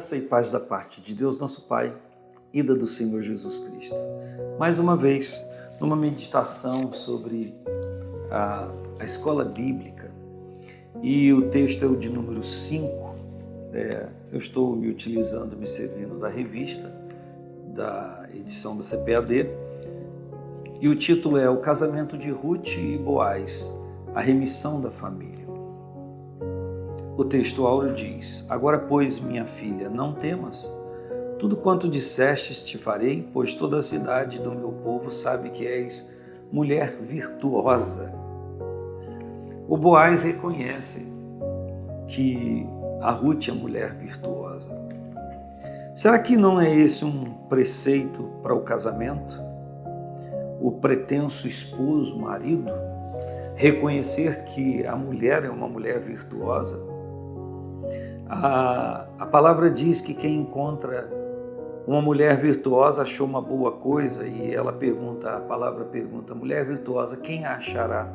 Graça e paz da parte de Deus, nosso Pai, e da do Senhor Jesus Cristo. Mais uma vez, numa meditação sobre a escola bíblica, e o texto é o de número 5, eu estou me servindo da revista, da edição da CPAD, e o título é O Casamento de Ruth e Boaz, a remissão da família. O texto áureo diz: Agora, pois, minha filha, não temas. Tudo quanto dissestes te farei, pois toda a cidade do meu povo sabe que és mulher virtuosa. O Boaz reconhece que a Ruth é mulher virtuosa. Será que não é esse um preceito para o casamento? O pretenso esposo, marido, reconhecer que a mulher é uma mulher virtuosa? A palavra diz que quem encontra uma mulher virtuosa achou uma boa coisa, e a palavra pergunta, mulher virtuosa, quem a achará?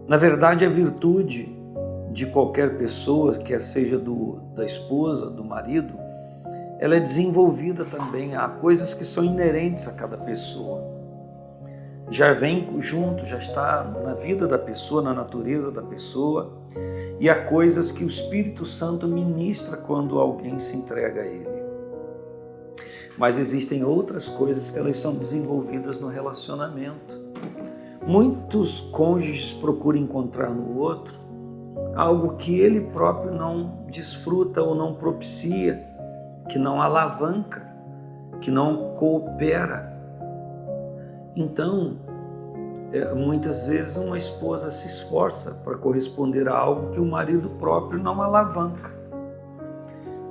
Na verdade, a virtude de qualquer pessoa, quer seja da esposa, do marido, ela é desenvolvida também. Há coisas que são inerentes a cada pessoa. Já vem junto, já está na vida da pessoa, na natureza da pessoa, e há coisas que o Espírito Santo ministra quando alguém se entrega a Ele. Mas existem outras coisas que elas são desenvolvidas no relacionamento. Muitos cônjuges procuram encontrar no outro algo que ele próprio não desfruta ou não propicia, que não alavanca, que não coopera. Então, muitas vezes uma esposa se esforça para corresponder a algo que o marido próprio não alavanca,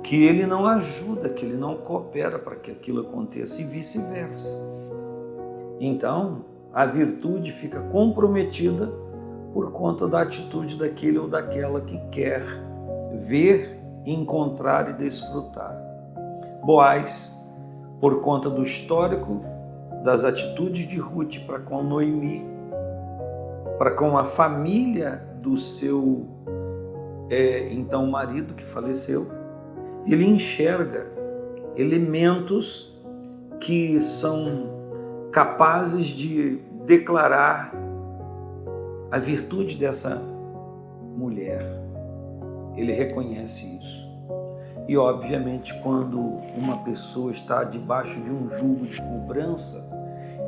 que ele não ajuda, que ele não coopera para que aquilo aconteça, e vice-versa. Então, a virtude fica comprometida por conta da atitude daquele ou daquela que quer ver, encontrar e desfrutar. Boaz, por conta do histórico das atitudes de Ruth para com Noemi, para com a família do seu então marido que faleceu, ele enxerga elementos que são capazes de declarar a virtude dessa mulher. Ele reconhece isso. E, obviamente, quando uma pessoa está debaixo de um jugo de cobrança,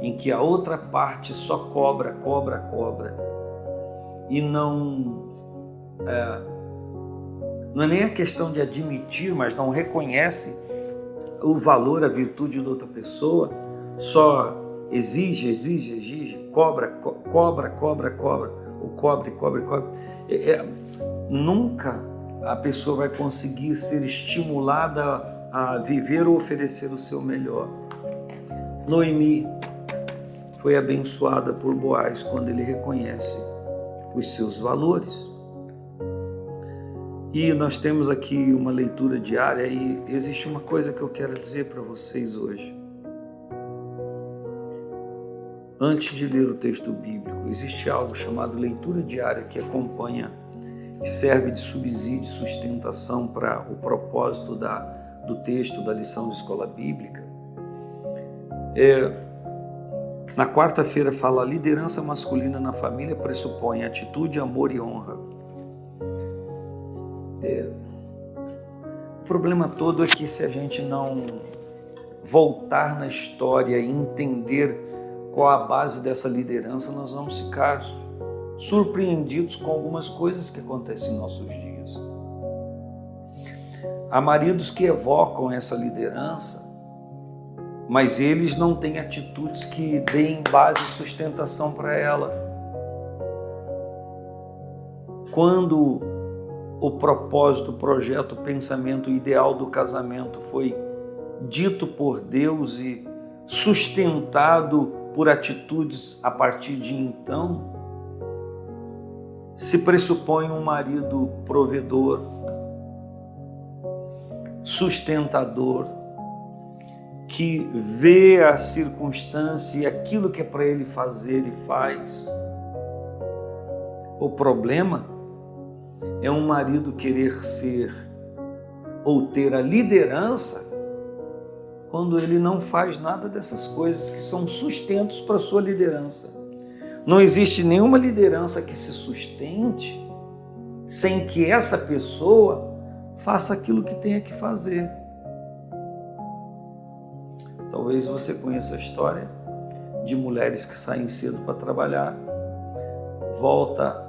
em que a outra parte só cobra, e não é nem a questão de admitir, mas não reconhece o valor, a virtude da outra pessoa, só exige, cobra, ou cobre. Nunca a pessoa vai conseguir ser estimulada a viver ou oferecer o seu melhor. Noemi foi abençoada por Boaz quando ele reconhece os seus valores. E nós temos aqui uma leitura diária, e existe uma coisa que eu quero dizer para vocês hoje. Antes de ler o texto bíblico, existe algo chamado leitura diária que acompanha e serve de subsídio, sustentação para o propósito do texto, da lição de escola bíblica. Na quarta-feira fala: a liderança masculina na família pressupõe atitude, amor e honra. O problema todo é que, se a gente não voltar na história e entender qual a base dessa liderança, nós vamos ficar surpreendidos com algumas coisas que acontecem em nossos dias. Há maridos que evocam essa liderança, mas eles não têm atitudes que deem base e sustentação para ela. Quando o propósito, o projeto, o pensamento, o ideal do casamento foi dito por Deus e sustentado por atitudes a partir de então, se pressupõe um marido provedor, sustentador, que vê a circunstância e aquilo que é para ele fazer e faz. O problema é um marido querer ser ou ter a liderança quando ele não faz nada dessas coisas que são sustentos para a sua liderança. Não existe nenhuma liderança que se sustente sem que essa pessoa faça aquilo que tenha que fazer. Talvez você conheça a história de mulheres que saem cedo para trabalhar, volta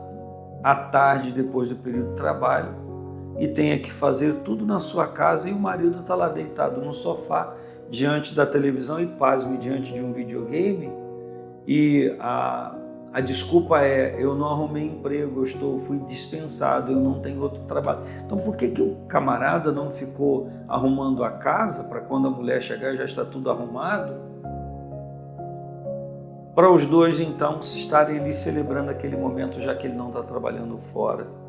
à tarde depois do período de trabalho e tenha que fazer tudo na sua casa e o marido está lá deitado no sofá, diante da televisão e, pasme, diante de um videogame, e a desculpa é: eu não arrumei emprego, fui dispensado, eu não tenho outro trabalho. Então por que o camarada não ficou arrumando a casa para quando a mulher chegar já está tudo arrumado? Para os dois então se estarem ali celebrando aquele momento, já que ele não está trabalhando fora.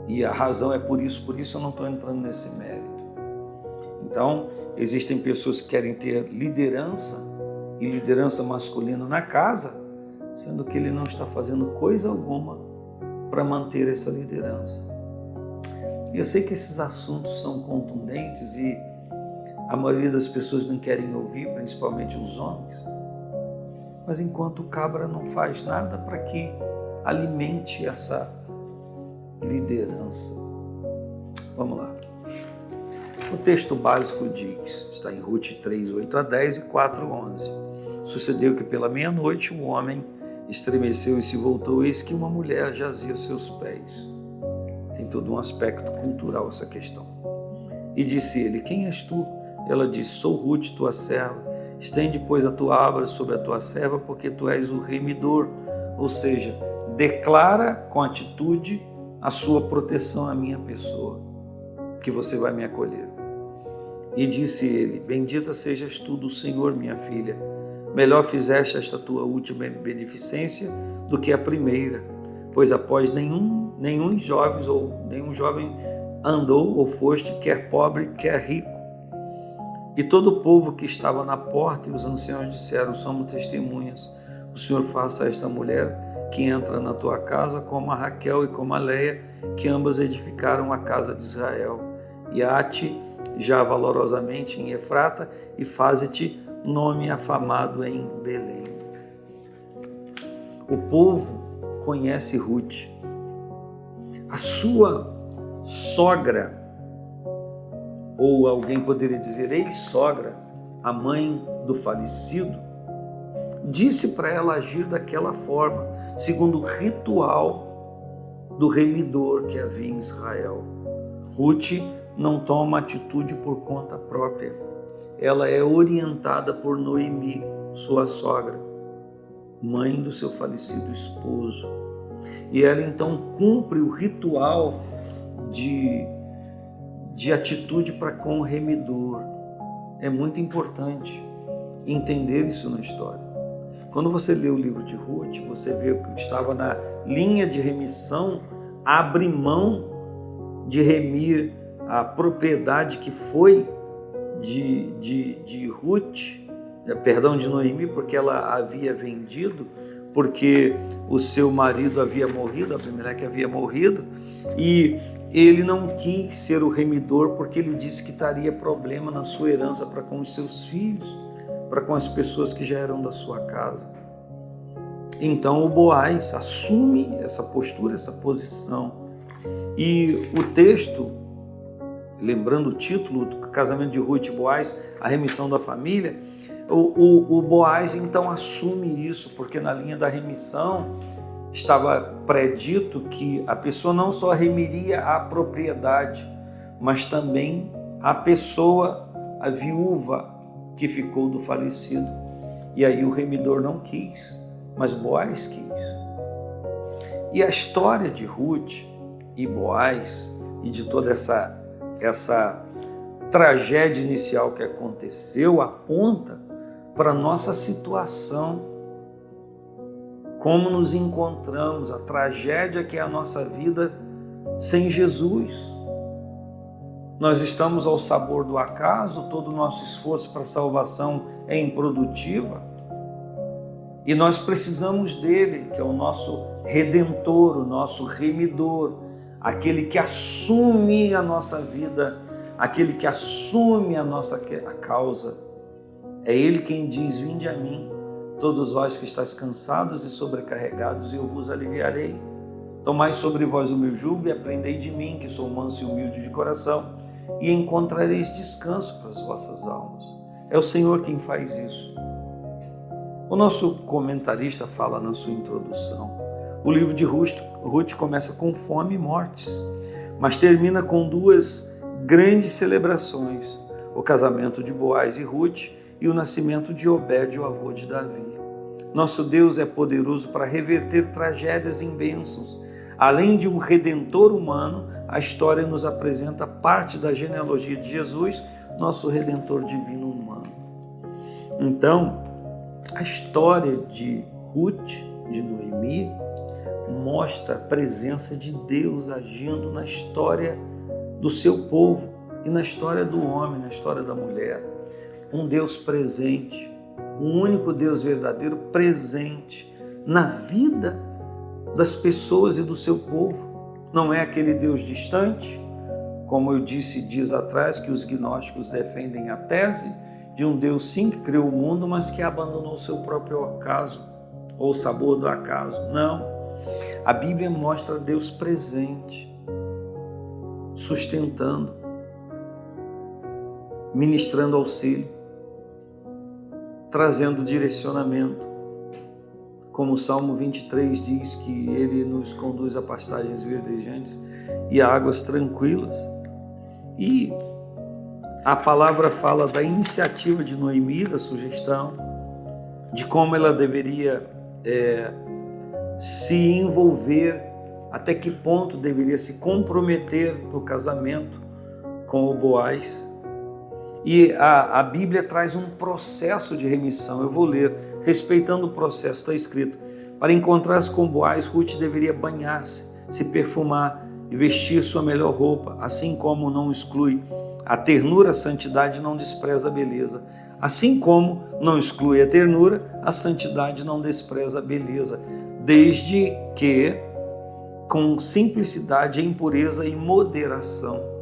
E a razão é por isso eu não estou entrando nesse mérito. Então, existem pessoas que querem ter liderança e liderança masculina na casa, sendo que ele não está fazendo coisa alguma para manter essa liderança. E eu sei que esses assuntos são contundentes e a maioria das pessoas não querem ouvir, principalmente os homens. Mas enquanto o cabra não faz nada para que alimente essa liderança. Vamos lá. O texto básico diz, está em Ruth 3, 8 a 10 e 4, 11. Sucedeu que pela meia-noite um homem estremeceu e se voltou, eis que uma mulher jazia aos seus pés. Tem todo um aspecto cultural essa questão. E disse ele: quem és tu? Ela disse: sou Ruth, tua serva. Estende, pois, a tua abra sobre a tua serva, porque tu és o remidor. Ou seja, declara com atitude a sua proteção à minha pessoa, que você vai me acolher. E disse ele: bendita sejas tu do Senhor, minha filha. Melhor fizeste esta tua última beneficência do que a primeira, pois após nenhum jovem andou ou foste, quer pobre, quer rico. E todo o povo que estava na porta e os anciãos disseram: somos testemunhas. O Senhor faça a esta mulher que entra na tua casa como a Raquel e como a Leia, que ambas edificaram a casa de Israel. E há-te já valorosamente em Efrata, e faze-te nome afamado em Belém. O povo conhece Ruth. A sua sogra, ou alguém poderia dizer ex-sogra, a mãe do falecido, disse para ela agir daquela forma, segundo o ritual do remidor que havia em Israel. Ruth não toma atitude por conta própria. Ela é orientada por Noemi, sua sogra, mãe do seu falecido esposo. E ela então cumpre o ritual de atitude para com o remidor. É muito importante entender isso na história. Quando você lê o livro de Ruth, você vê que estava na linha de remissão, abre mão de remir a propriedade que foi de Ruth, de Noemi, porque ela havia vendido, porque o seu marido havia morrido, Abimeleque havia morrido, e ele não quis ser o remidor, porque ele disse que estaria problema na sua herança para com os seus filhos, para com as pessoas que já eram da sua casa. Então o Boaz assume essa postura, essa posição. E o texto, lembrando o título do casamento de Ruth e Boaz, a remissão da família, o Boaz então assume isso, porque na linha da remissão estava predito que a pessoa não só remiria a propriedade, mas também a pessoa, a viúva que ficou do falecido. E aí o remidor não quis, mas Boaz quis. E a história de Ruth e Boaz e de toda essa tragédia inicial que aconteceu aponta para a nossa situação, como nos encontramos, a tragédia que é a nossa vida sem Jesus. Nós estamos ao sabor do acaso, todo o nosso esforço para a salvação é improdutiva e nós precisamos dele, que é o nosso redentor, o nosso remidor, aquele que assume a nossa vida aquele que assume a causa. É Ele quem diz: vinde a mim, todos vós que estáis cansados e sobrecarregados, e eu vos aliviarei. Tomai sobre vós o meu jugo e aprendei de mim, que sou manso e humilde de coração, e encontrareis descanso para as vossas almas. É o Senhor quem faz isso. O nosso comentarista fala na sua introdução. O livro de Ruth começa com fome e mortes, mas termina com duas grandes celebrações: o casamento de Boaz e Ruth e o nascimento de Obed, o avô de Davi. Nosso Deus é poderoso para reverter tragédias em bênçãos. Além de um redentor humano, a história nos apresenta parte da genealogia de Jesus, nosso redentor divino humano. Então, a história de Ruth, de Noemi, mostra a presença de Deus agindo na história do seu povo e na história do homem, na história da mulher. Um Deus presente, um único Deus verdadeiro presente na vida das pessoas e do seu povo. Não é aquele Deus distante, como eu disse dias atrás, que os gnósticos defendem a tese de um Deus sim que criou o mundo, mas que abandonou o seu próprio acaso, ou o sabor do acaso. Não. A Bíblia mostra Deus presente, sustentando, ministrando auxílio, trazendo direcionamento. Como o Salmo 23 diz que Ele nos conduz a pastagens verdejantes e a águas tranquilas. E a palavra fala da iniciativa de Noemi, da sugestão, de como ela deveria se envolver, até que ponto deveria se comprometer no casamento com o Boaz. E a Bíblia traz um processo de remissão. Eu vou ler, respeitando o processo, está escrito: para encontrar-se com Boaz, Ruth deveria banhar-se, se perfumar e vestir sua melhor roupa. Assim como não exclui a ternura, a santidade não despreza a beleza. Assim como não exclui a ternura, a santidade não despreza a beleza, desde que com simplicidade, impureza e moderação.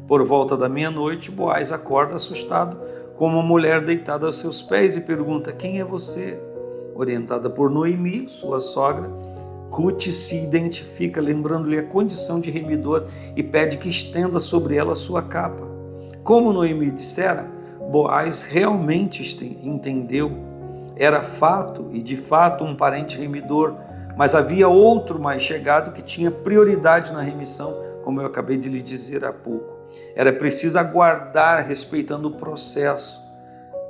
Por volta da meia-noite, Boaz acorda assustado com uma mulher deitada aos seus pés e pergunta: quem é você? Orientada por Noemi, sua sogra, Ruth se identifica, lembrando-lhe a condição de remidor, e pede que estenda sobre ela sua capa. Como Noemi dissera, Boaz realmente entendeu. Era fato e de fato um parente remidor, mas havia outro mais chegado que tinha prioridade na remissão, como eu acabei de lhe dizer há pouco. Era preciso aguardar, respeitando o processo.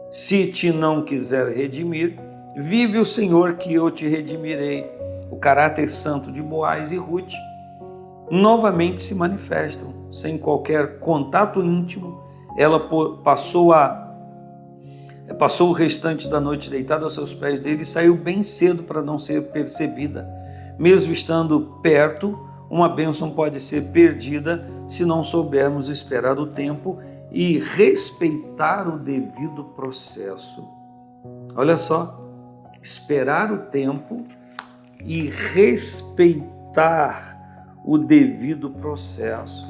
Se te não quiser redimir, vive o Senhor que eu te redimirei. O caráter santo de Boaz e Ruth novamente se manifestam. Sem qualquer contato íntimo, ela passou o restante da noite deitada aos seus pés dele e saiu bem cedo para não ser percebida. Mesmo estando perto, uma bênção pode ser perdida se não soubermos esperar o tempo e respeitar o devido processo. Olha só, esperar o tempo e respeitar o devido processo.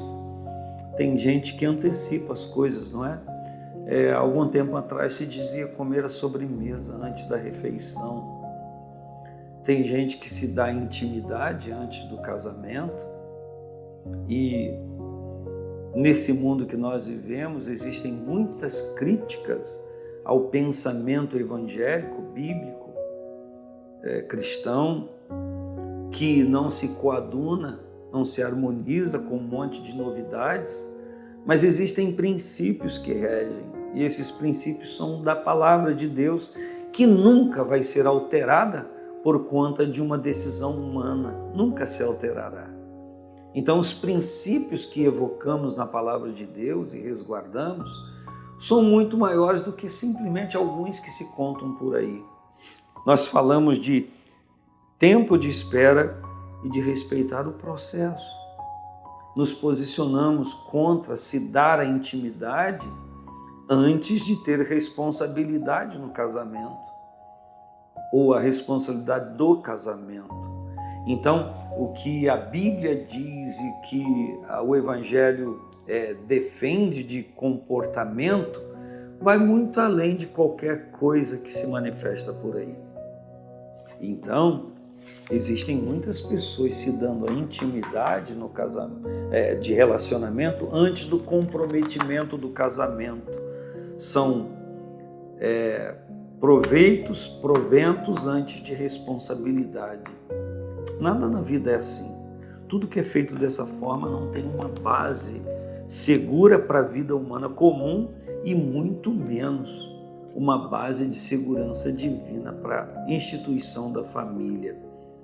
Tem gente que antecipa as coisas, não é? Algum tempo atrás se dizia comer a sobremesa antes da refeição. Tem gente que se dá intimidade antes do casamento, e nesse mundo que nós vivemos existem muitas críticas ao pensamento evangélico, bíblico, cristão, que não se coaduna, não se harmoniza com um monte de novidades, mas existem princípios que regem, e esses princípios são da palavra de Deus, que nunca vai ser alterada por conta de uma decisão humana, nunca se alterará. Então, os princípios que evocamos na palavra de Deus e resguardamos são muito maiores do que simplesmente alguns que se contam por aí. Nós falamos de tempo de espera e de respeitar o processo. Nos posicionamos contra se dar a intimidade antes de ter responsabilidade no casamento, ou a responsabilidade do casamento. Então, o que a Bíblia diz e que o Evangelho defende de comportamento vai muito além de qualquer coisa que se manifesta por aí. Então, existem muitas pessoas se dando a intimidade no casamento, de relacionamento antes do comprometimento do casamento. São proventos antes de responsabilidade. Nada na vida é assim. Tudo que é feito dessa forma não tem uma base segura para a vida humana comum e muito menos uma base de segurança divina para a instituição da família.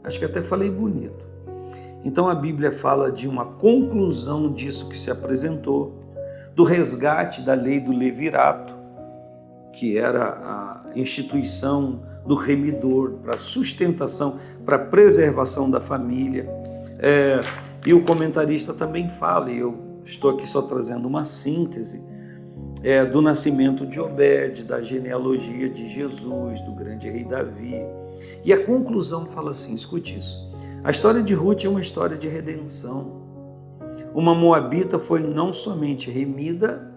Acho que até falei bonito. Então a Bíblia fala de uma conclusão disso que se apresentou, do resgate da lei do levirato, que era a instituição do remidor para sustentação, para preservação da família. E o comentarista também fala, e eu estou aqui só trazendo uma síntese, do nascimento de Obed, da genealogia de Jesus, do grande rei Davi. E a conclusão fala assim, escute isso, a história de Ruth é uma história de redenção. Uma moabita foi não somente remida,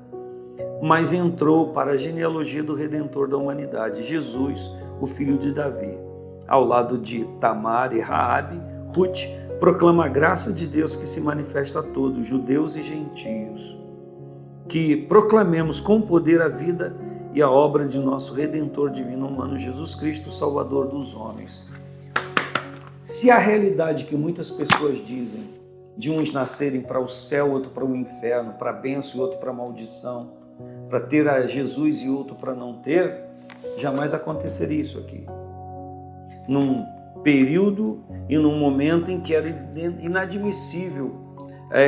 mas entrou para a genealogia do Redentor da humanidade, Jesus, o filho de Davi. Ao lado de Tamar e Raabe, Ruth proclama a graça de Deus que se manifesta a todos, judeus e gentios. Que proclamemos com poder a vida e a obra de nosso Redentor divino humano, Jesus Cristo, Salvador dos homens. Se a realidade que muitas pessoas dizem, de uns nascerem para o céu, outro para o inferno, para a bênção e outro para a maldição, para ter a Jesus e outro para não ter, jamais aconteceria isso aqui. Num período e num momento em que era inadmissível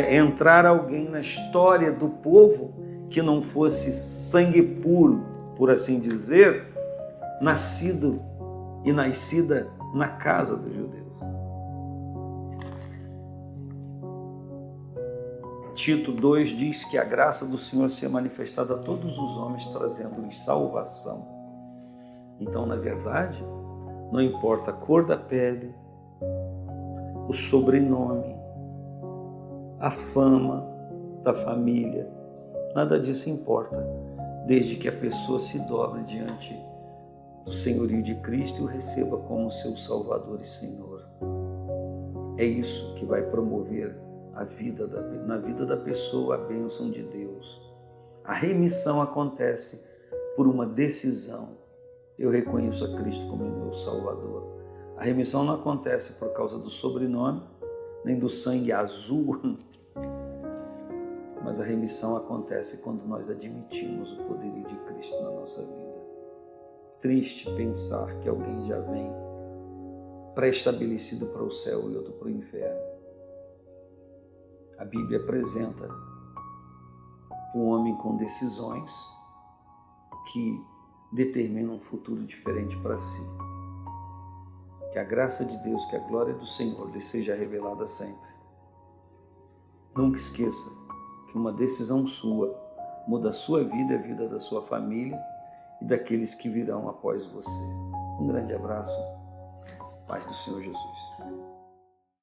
entrar alguém na história do povo que não fosse sangue puro, por assim dizer, nascido e nascida na casa dos judeus. Tito 2 diz que a graça do Senhor se é manifestada a todos os homens, trazendo-lhes salvação. Então, na verdade, não importa a cor da pele, o sobrenome, a fama da família, nada disso importa, desde que a pessoa se dobre diante do senhorio de Cristo e o receba como seu Salvador e Senhor. É isso que vai promover na vida da pessoa a bênção de Deus. A remissão acontece por uma decisão. Eu reconheço a Cristo como meu Salvador. A remissão não acontece por causa do sobrenome, nem do sangue azul, mas a remissão acontece quando nós admitimos o poderio de Cristo na nossa vida. Triste pensar que alguém já vem pré-estabelecido para o céu e outro para o inferno. A Bíblia apresenta um homem com decisões que determinam um futuro diferente para si. Que a graça de Deus, que a glória do Senhor lhe seja revelada sempre. Nunca esqueça que uma decisão sua muda a sua vida e a vida da sua família e daqueles que virão após você. Um grande abraço. Paz do Senhor Jesus.